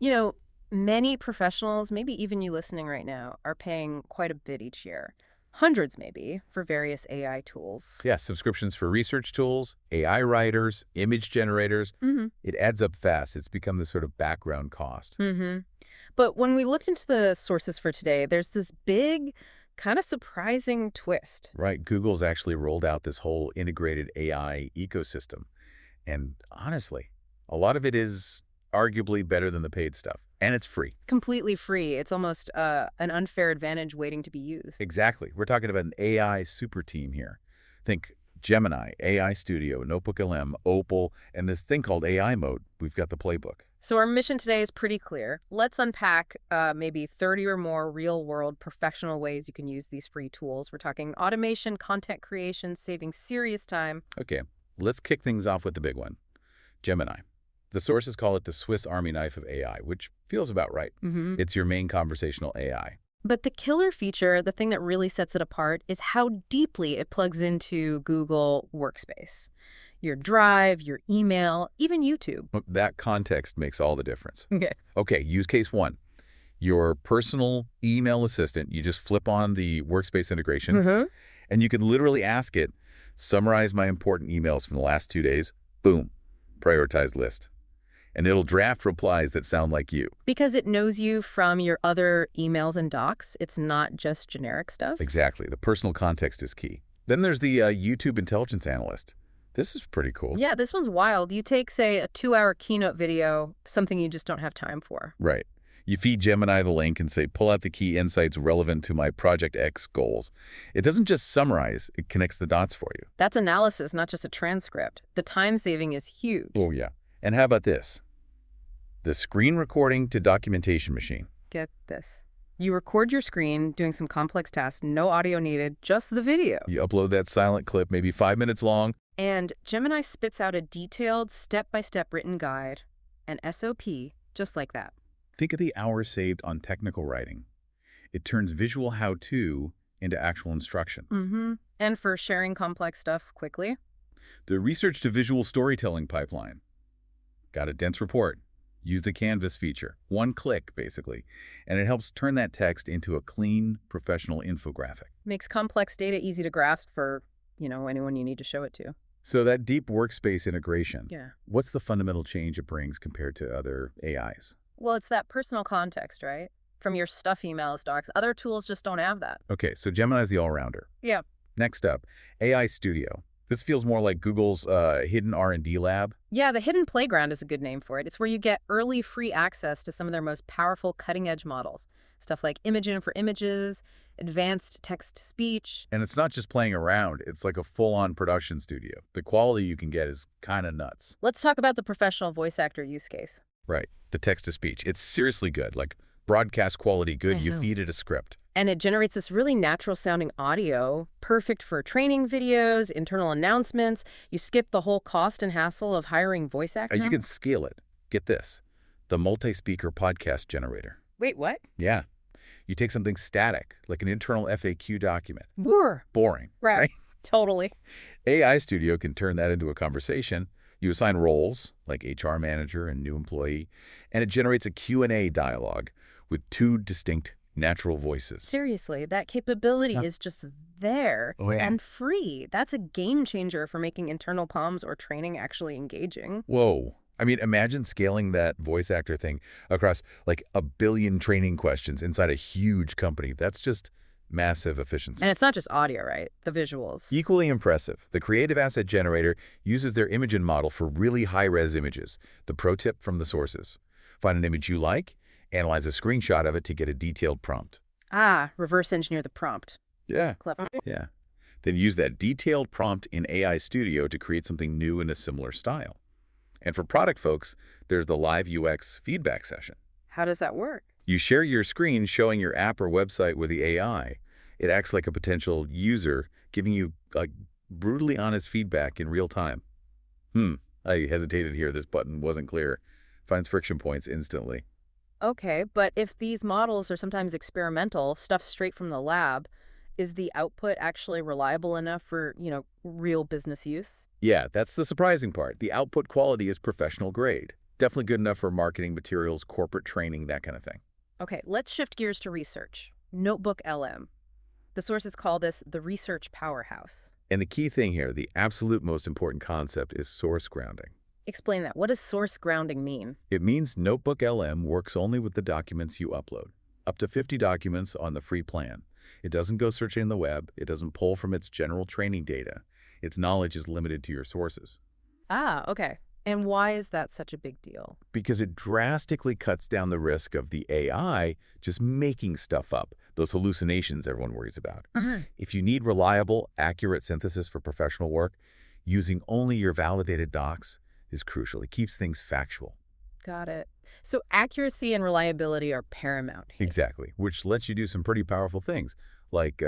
You know, many professionals, maybe even you listening right now, are paying quite a bit each year. Hundreds, maybe, for various AI tools. Yeah, subscriptions for research tools, AI writers, image generators. Mm-hmm. It adds up fast. It's become this sort of background cost. Mm-hmm. But when we looked into the sources for today, there's this big, kind of surprising twist. Right. Google's actually rolled out this whole integrated AI ecosystem. And honestly, a lot of it is arguably better than the paid stuff. And it's free. Completely free. It's almost an unfair advantage waiting to be used. Exactly. We're talking about an AI super team here. Think Gemini, AI Studio, Notebook LM, Opal, and this thing called AI Mode. We've got the playbook. So our mission today is pretty clear. Let's unpack maybe 30 or more real-world professional ways you can use these free tools. We're talking automation, content creation, saving serious time. Okay, let's kick things off with the big one, Gemini. The sources call it the Swiss Army knife of AI, which feels about right. Mm-hmm. It's your main conversational AI. But the killer feature, the thing that really sets it apart, is how deeply it plugs into Google Workspace. Your Drive, your email, even YouTube. That context makes all the difference. Okay. Okay, use case one. Your personal email assistant, you just flip on the Workspace integration, Mm-hmm. and you can literally ask it, summarize my important emails from the last 2 days, boom, prioritized list. And it'll draft replies that sound like you. Because it knows you from your other emails and docs. It's not just generic stuff. Exactly. The personal context is key. Then there's the YouTube Intelligence Analyst. This is pretty cool. Yeah, this one's wild. You take, say, a 2-hour keynote video, something you just don't have time for. Right. You feed Gemini the link and say, pull out the key insights relevant to my Project X goals. It doesn't just summarize, it connects the dots for you. That's analysis, not just a transcript. The time saving is huge. Oh, yeah. And how about this? The screen recording to documentation machine. Get this. You record your screen doing some complex tasks, no audio needed, just the video. You upload that silent clip, maybe 5 minutes long. And Gemini spits out a detailed, step-by-step written guide, an SOP, just like that. Think of the hours saved on technical writing. It turns visual how-to into actual instructions. Mm-hmm. And for sharing complex stuff quickly. The research to visual storytelling pipeline. Got a dense report. Use the Canvas feature. One click, basically. And it helps turn that text into a clean, professional infographic. Makes complex data easy to grasp for, anyone you need to show it to. So that deep workspace integration, Yeah. what's the fundamental change it brings compared to other AIs? Well, it's that personal context, right? From your stuff emails, docs. Other tools just don't have that. Okay, so Gemini's the all-rounder. Yeah. Next up, AI Studio. This feels more like Google's hidden R&D lab. Yeah, the Hidden Playground is a good name for it. It's where you get early free access to some of their most powerful cutting-edge models. Stuff like Imagen for images, advanced text-to-speech. And it's not just playing around. It's like a full-on production studio. The quality you can get is kind of nuts. Let's talk about the professional voice actor use case. Right. The text-to-speech. It's seriously good. Like broadcast quality good. You feed it a script. And it generates this really natural-sounding audio, perfect for training videos, internal announcements. You skip the whole cost and hassle of hiring voice actors. You can scale it. Get this. The multi-speaker podcast generator. Wait, what? Yeah. You take something static, like an internal FAQ document. Boring. Right. Totally. AI Studio can turn that into a conversation. You assign roles, like HR manager and new employee, and it generates a Q&A dialogue with 2 distinct natural voices. Seriously, that capability is just there and free. That's a game changer for making internal comms or training actually engaging. Whoa. I mean, imagine scaling that voice actor thing across like 1 billion training questions inside a huge company. That's just massive efficiency. And it's not just audio, right? The visuals. Equally impressive, the Creative Asset Generator uses their Imagen model for really high-res images. The pro tip from the sources. Find an image you like, analyze a screenshot of it to get a detailed prompt. Reverse engineer the prompt. Yeah. Clever. Yeah. Then use that detailed prompt in AI Studio to create something new in a similar style. And for product folks, there's the live UX feedback session. How does that work? You share your screen showing your app or website with the AI. It acts like a potential user, giving you like brutally honest feedback in real time. I hesitated here. This button wasn't clear. Finds friction points instantly. Okay, but if these models are sometimes experimental, stuff straight from the lab, is the output actually reliable enough for, real business use? Yeah, that's the surprising part. The output quality is professional grade. definitely good enough for marketing materials, corporate training, that kind of thing. Okay, let's shift gears to research. Notebook LM. The sources call this the research powerhouse. And the key thing here, the absolute most important concept is source grounding. Explain that. What does source grounding mean? It means Notebook LM works only with the documents you upload, up to 50 documents on the free plan. It doesn't go searching the web. It doesn't pull from its general training data. Its knowledge is limited to your sources Ah, okay. And why is that such a big deal? because it drastically cuts down the risk of the AI just making stuff up, those hallucinations everyone worries about. If you need reliable, accurate synthesis for professional work, using only your validated docs is crucial. It keeps things factual. Got it. So accuracy and reliability are paramount here. Exactly, which lets you do some pretty powerful things, like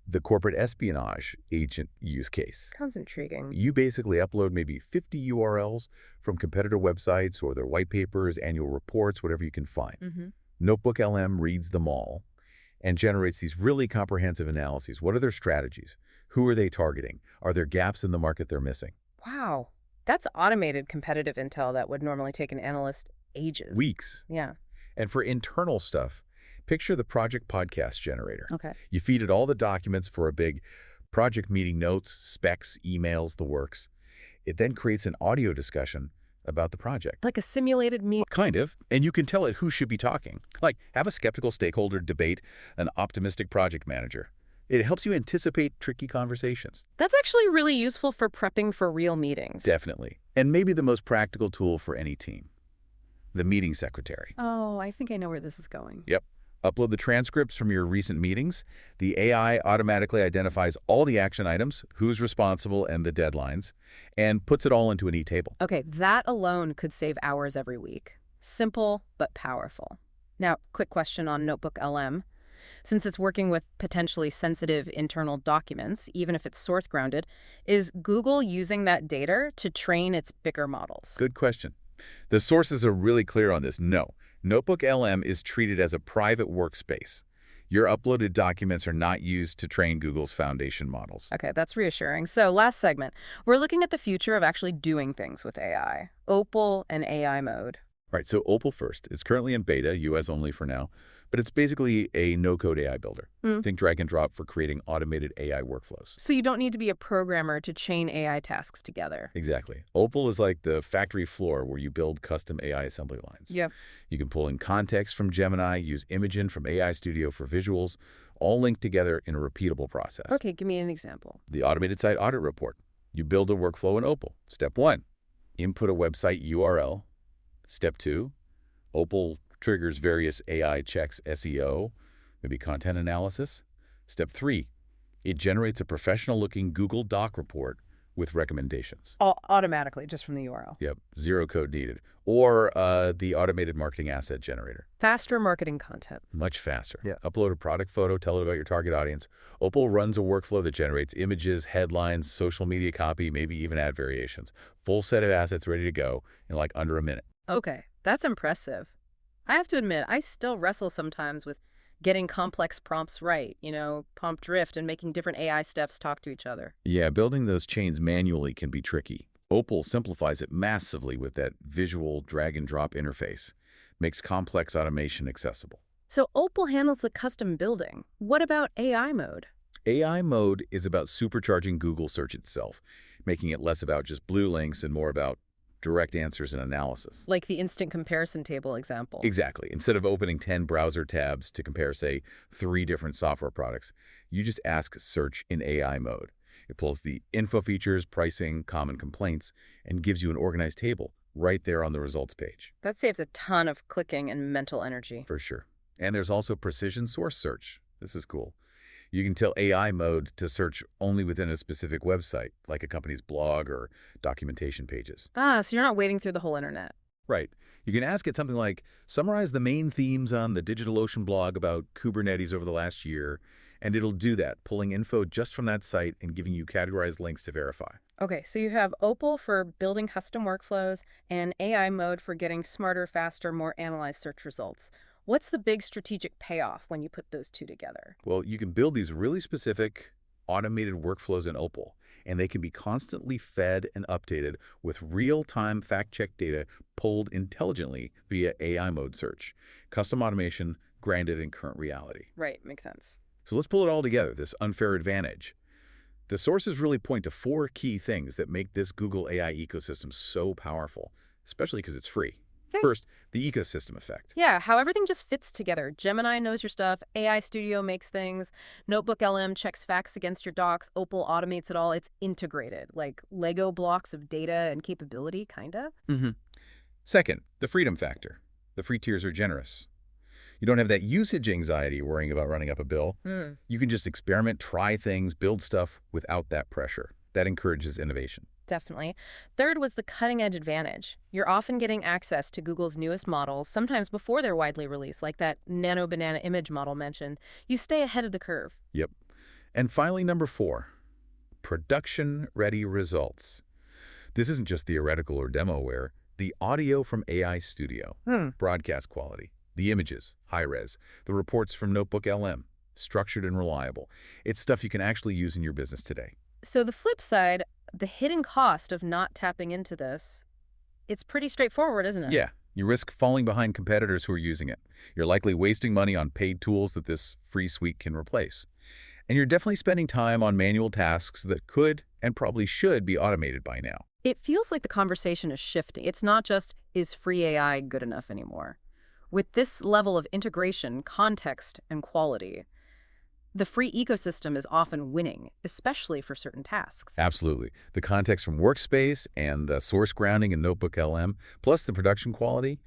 the corporate espionage agent use case. Sounds intriguing. You basically upload maybe 50 URLs from competitor websites or their white papers, annual reports, whatever you can find. Mm-hmm. Notebook LM reads them all and generates these really comprehensive analyses. What are their strategies? Who are they targeting? Are there gaps in the market they're missing? Wow. That's automated competitive intel that would normally take an analyst ages. Weeks. Yeah. And for internal stuff, picture the project podcast generator. Okay. You feed it all the documents for a big project meeting, notes, specs, emails, the works. It then creates an audio discussion about the project. Like a simulated meet. Kind of. And you can tell it who should be talking. Like, have a skeptical stakeholder debate an optimistic project manager. It helps you anticipate tricky conversations. That's actually really useful for prepping for real meetings. Definitely. And maybe the most practical tool for any team, the meeting secretary. Oh, I think I know where this is going. Yep. Upload the transcripts from your recent meetings. The AI automatically identifies all the action items, who's responsible, and the deadlines, and puts it all into a neat table. Okay, that alone could save hours every week. Simple, but powerful. Now, quick question on Notebook LM. Since it's working with potentially sensitive internal documents, even if it's source grounded, is Google using that data to train its bigger models? Good question. The sources are really clear on this. No. Notebook LM is treated as a private workspace. Your uploaded documents are not used to train Google's foundation models. Okay, that's reassuring. So last segment, we're looking at the future of actually doing things with AI. Opal and AI mode. Right, so Opal first. It's currently in beta, US only for now, but it's basically a no-code AI builder. Think drag and drop for creating automated AI workflows. So you don't need to be a programmer to chain AI tasks together. Exactly. Opal is like the factory floor where you build custom AI assembly lines. Yep. You can pull in context from Gemini, use Imagen from AI Studio for visuals, all linked together in a repeatable process. Okay, give me an example. The automated site audit report. You build a workflow in Opal. Step 1, input a website URL. Step 2, Opal triggers various AI checks SEO, maybe content analysis. Step 3, it generates a professional-looking Google Doc report with recommendations. Automatically, just from the URL. Yep, zero code needed. Or the automated marketing asset generator. Faster marketing content. Much faster. Yeah. Upload a product photo, tell it about your target audience. Opal runs a workflow that generates images, headlines, social media copy, maybe even ad variations. Full set of assets ready to go in like under a minute. Okay, that's impressive. I have to admit, I still wrestle sometimes with getting complex prompts right, prompt drift and making different AI steps talk to each other. Yeah, building those chains manually can be tricky. Opal simplifies it massively with that visual drag-and-drop interface. Makes complex automation accessible. So Opal handles the custom building. What about AI mode? AI mode is about supercharging Google search itself, making it less about just blue links and more about direct answers and analysis. Like the instant comparison table example. Exactly. Instead of opening 10 browser tabs to compare, say, 3 different software products, you just ask search in AI mode. It pulls the info features, pricing, common complaints, and gives you an organized table right there on the results page. That saves a ton of clicking and mental energy. For sure. And there's also precision source search. This is cool. You can tell AI mode to search only within a specific website, like a company's blog or documentation pages. Ah, so you're not wading through the whole internet. Right. You can ask it something like, summarize the main themes on the DigitalOcean blog about Kubernetes over the last year, and it'll do that, pulling info just from that site and giving you categorized links to verify. Okay, so you have Opal for building custom workflows and AI mode for getting smarter, faster, more analyzed search results. What's the big strategic payoff when you put those two together? Well, you can build these really specific automated workflows in Opal, and they can be constantly fed and updated with real-time fact-check data pulled intelligently via AI mode search. Custom automation grounded in current reality. Right, makes sense. So let's pull it all together, this unfair advantage. The sources really point to 4 key things that make this Google AI ecosystem so powerful, especially because it's free. Okay. First, the ecosystem effect. Yeah, how everything just fits together. Gemini knows your stuff, AI Studio makes things, Notebook LM checks facts against your docs, Opal automates it all. It's integrated, like Lego blocks of data and capability, kinda. Second, the freedom factor. The free tiers are generous. You don't have that usage anxiety worrying about running up a bill. You can just experiment, try things, build stuff without that pressure. That encourages innovation. Definitely. Third was the cutting-edge advantage. You're often getting access to Google's newest models, sometimes before they're widely released, like that nano banana image model mentioned. You stay ahead of the curve. Yep. And finally, number 4, production-ready results. This isn't just theoretical or demoware. The audio from AI Studio, broadcast quality. The images, high-res. The reports from Notebook LM, structured and reliable. It's stuff you can actually use in your business today. So the flip side, the hidden cost of not tapping into this, it's pretty straightforward, isn't it? Yeah, you risk falling behind competitors who are using it. You're likely wasting money on paid tools that this free suite can replace. And you're definitely spending time on manual tasks that could and probably should be automated by now. It feels like the conversation is shifting. It's not just, is free AI good enough anymore? With this level of integration, context, and quality, the free ecosystem is often winning, especially for certain tasks. Absolutely. The context from Workspace and the source grounding in Notebook LM, plus the production quality,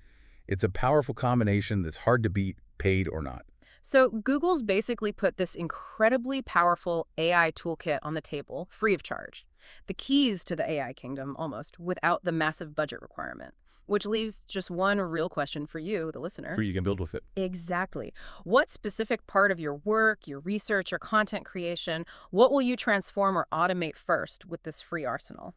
it's a powerful combination that's hard to beat, paid or not. So Google's basically put this incredibly powerful AI toolkit on the table, free of charge. The keys to the AI kingdom, almost, without the massive budget requirement. Which leaves just one real question for you, the listener. You can build with it. Exactly. What specific part of your work, your research, or content creation, what will you transform or automate first with this free arsenal?